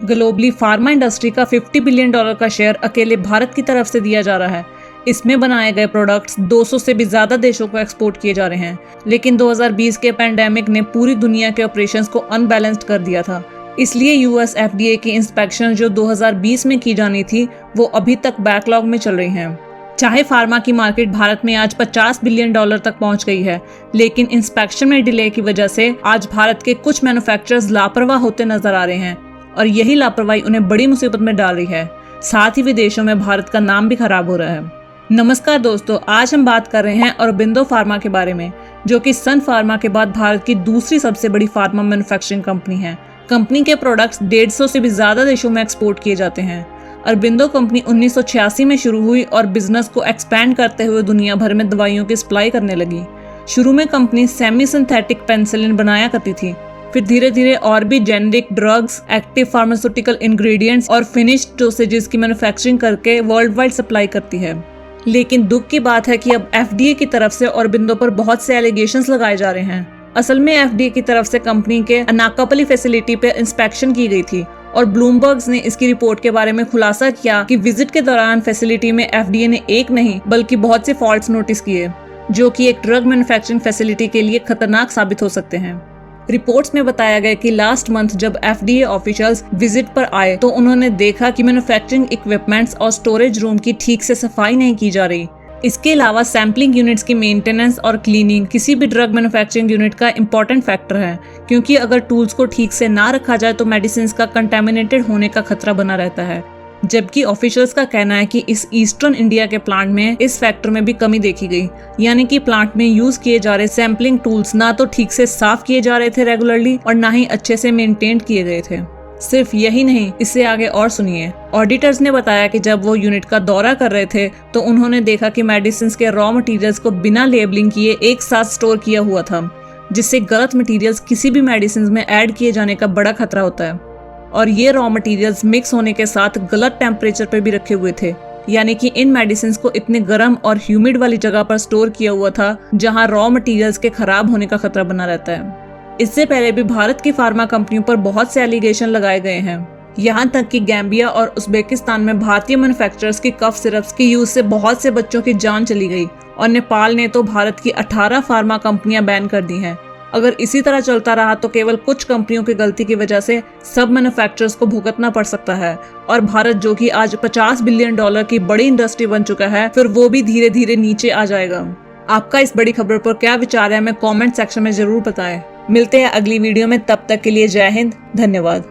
Globally pharma industry का $50 billion का share अकेले भारत की तरफ से दिया जा रहा है। इसमें बनाए गए प्रोडक्ट्स 200 से भी ज़्यादा देशों को एक्सपोर्ट किए जा रहे हैं। लेकिन 2020 के पैंडेमिक ने पूरी दुनिया के ऑपरेशंस को अनबैलेंस्ड कर दिया था। इसलिए यूएस FDA की इंस्पेक्शन जो 2020 में की जानी थी वो अभी तक बैकलॉग में चल रही हैं। चाहे फार्मा की मार्केट भारत में आज $50 बिलियन तक पहुंच गई है, लेकिन इंस्पेक्शन में डिले की वजह से आज भारत के कुछ मैन्युफैक्चरर्स लापरवाह होते नजर आ रहे हैं और यही लापरवाही उन्हें बड़ी मुसीबत में डाल रही है। साथ ही विदेशों में भारत का नाम भी खराब हो रहा है। नमस्कार दोस्तों, आज हम बात कर रहे हैं औरोबिंदो फार्मा के बारे में, जो कि सन फार्मा के बाद भारत की दूसरी सबसे बड़ी फार्मा मैन्युफैक्चरिंग कंपनी है। कंपनी के प्रोडक्ट्स 150 से भी ज्यादा देशों में एक्सपोर्ट किए जाते हैं। औरोबिंदो कंपनी 1986 में शुरू हुई और बिजनेस को एक्सपैंड करते हुए दुनिया भर में दवाइयों की सप्लाई करने लगी। शुरू में कंपनी सेमी सिंथेटिक पेनिसिलिन बनाया करती थी, फिर धीरे धीरे और भी generic drugs, active pharmaceutical ingredients और फिनिश्ड डोसेजेस की मैन्युफैक्चरिंग करके वर्ल्ड वाइड सप्लाई करती है। लेकिन दुख की बात है कि अब FDA की तरफ से औरोबिंदो पर बहुत से एलिगेशंस लगाए जा रहे हैं। असल में FDA की तरफ से कंपनी के अनाकापल्ली फैसिलिटी पे इंस्पेक्शन की गई थी और ब्लूमबर्ग्स ने इसकी रिपोर्ट के बारे में खुलासा किया कि विजिट के दौरान फैसिलिटी में FDA ने एक नहीं बल्कि बहुत से फॉल्ट्स नोटिस किए, जो कि एक ड्रग मैन्युफैक्चरिंग फैसिलिटी के लिए खतरनाक साबित हो सकते हैं। रिपोर्ट्स में बताया गया कि लास्ट मंथ जब FDA ऑफिशियल्स विजिट पर आए तो उन्होंने देखा कि मैन्युफैक्चरिंग इक्विपमेंट्स और स्टोरेज रूम की ठीक से सफाई नहीं की जा रही। इसके अलावा सैम्पलिंग यूनिट्स की मेंटेनेंस और क्लीनिंग किसी भी ड्रग मैन्युफैक्चरिंग यूनिट का इंपॉर्टेंट फैक्टर है, क्योंकि अगर टूल्स को ठीक से ना रखा जाए तो मेडिसिन का कंटेमिनेटेड होने का खतरा बना रहता है। जबकि ऑफिशियल्स का कहना है कि इस ईस्टर्न इंडिया के प्लांट में इस फैक्टर में भी कमी देखी गई, यानी कि प्लांट में यूज किए जा रहे सैम्पलिंग टूल्स ना तो ठीक से साफ किए जा रहे थे रेगुलरली और ना ही अच्छे से मेंटेन किए गए थे। सिर्फ यही नहीं, इससे आगे और सुनिए। ऑडिटर्स ने बताया कि जब वो यूनिट का दौरा कर रहे थे तो उन्होंने देखा कि मेडिसिन के रॉ मटेरियल्स को बिना लेबलिंग किए एक साथ स्टोर किया हुआ था, जिससे गलत मटेरियल्स किसी भी मेडिसिन में ऐड किए जाने का बड़ा खतरा होता है। और ये रॉ मटेरियल्स मिक्स होने के साथ गलत टेम्परेचर पर भी रखे हुए थे, यानी कि इन मेडिसिन को इतने गर्म और ह्यूमिड वाली जगह पर स्टोर किया हुआ था जहां रॉ मटेरियल्स के खराब होने का खतरा बना रहता है। इससे पहले भी भारत की फार्मा कंपनियों पर बहुत से एलिगेशन लगाए गए हैं। यहाँ तक कि गैम्बिया और उज्बेकिस्तान में भारतीय मैन्युफैक्चरर्स की कफ सिरप्स के यूज से बहुत से बच्चों की जान चली गई और नेपाल ने तो भारत की 18 फार्मा कंपनियां बैन कर दी हैं। अगर इसी तरह चलता रहा तो केवल कुछ कंपनियों की गलती की वजह से सब मैन्युफैक्चरर्स को भुगतना पड़ सकता है और भारत, जो कि आज $50 बिलियन की बड़ी इंडस्ट्री बन चुका है, फिर वो भी धीरे धीरे नीचे आ जाएगा। आपका इस बड़ी खबर पर क्या विचार है, हमें कमेंट सेक्शन में जरूर बताएं। मिलते हैं अगली वीडियो में, तब तक के लिए जय हिंद, धन्यवाद।